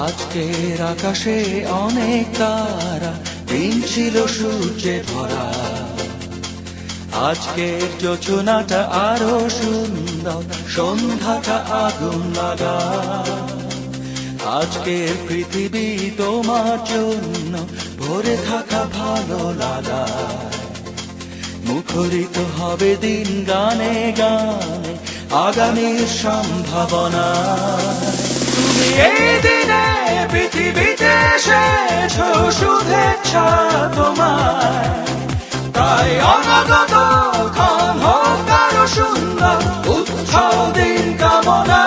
আজকের আকাশে অনেক তারা, দিন ছিল সূর্যে ভরা। আজকের যোজনাটা আরো সুন্দর, সন্ধ্যাটা আগুন লাগা। আজকের পৃথিবী তোমার জন্য ভরে থাকা ভালো লাগা। মুখরিত হবে দিন গানে গানে, আগামীর সম্ভাবনা। তুমি এই দিনে পৃথিবীতে এসেছো, শুভেচ্ছা তোমার। তাই অনাগত ক্ষণ হোক আরো সুন্দর, উৎসব দিন কামনা।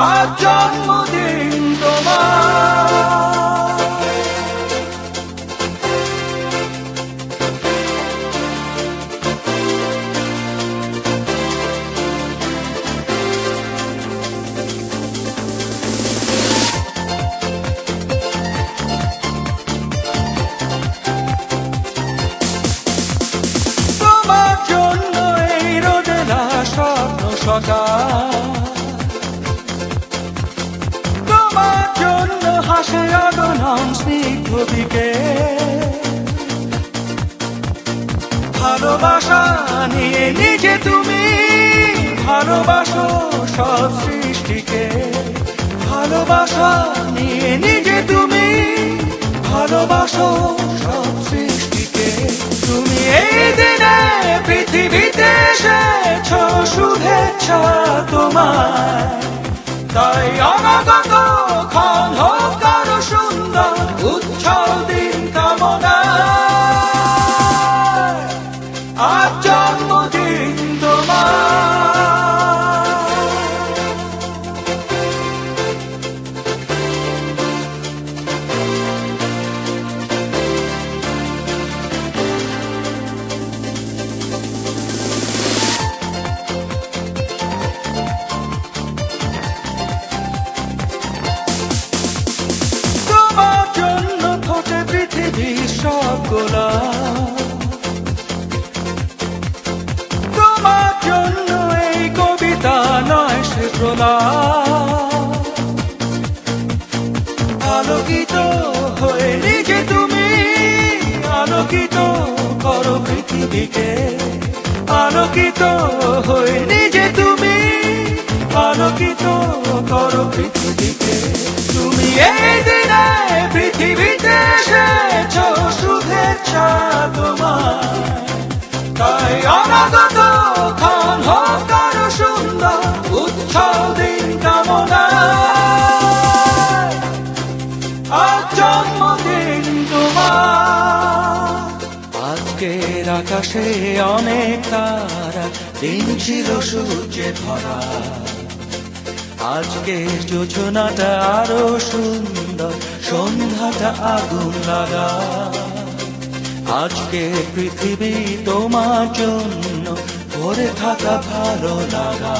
আজ জন্মদিন তোমার। তোমার জন্য হাসে আগমন স্নিগ্ধ দিকে। ভালোবাসা নিয়ে নিজে তুমি ভালোবাসো সব সৃষ্টিকে। ভালোবাসা নিয়ে নিজে তুমি ভালোবাসো সব সৃষ্টিকে। তুমি এই দিনে পৃথিবীতে এসেছো, শুভেচ্ছা তোমার। তাই অনাগত ক্ষণ হোক আরো সুন্দর, উৎসব দিন কামনা। আজ জন্মদিন তোমার। তোমার জন্য এই কবিতা নয় সে প্রলাপ। আলোকিত হয়ে নিজে তুমি আলোকিত করো পৃথিবীকে। আলোকিত হয়ে নিজে তুমি আলোকিত করো পৃথিবীকে। তুমি এই দিনে পৃথিবীতে এসেছো, শুভেচ্ছা তোমার। তাই অনাগত ক্ষণ হোক আরো সুন্দর, উৎসব দিন কামনা। আজ জন্মদিন তোমার। আজকের আকাশে অনেক তারা, দিন ছিল সূর্যে ভরা। আজকের যোজনাটা আরো সুন্দর, সন্ধ্যাটা আগুন লাগা। আজকে পৃথিবী তোমার জন্য ভরে থাকা ভালো লাগা।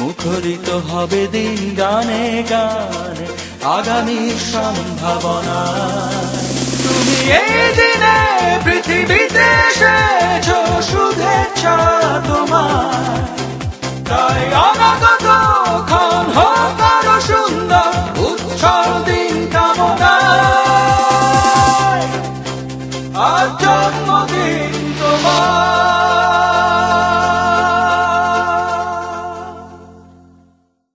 মুখরিত হবে দিন গানে গানে, আগামীর সম্ভাবনা। তুমি এই দিনে পৃথিবীতে এসেছো, শুভেচ্ছা তোমার। তাই অনাগত ক্ষণ হোক আরো সুন্দর, উৎসব দিন কামনা। আজ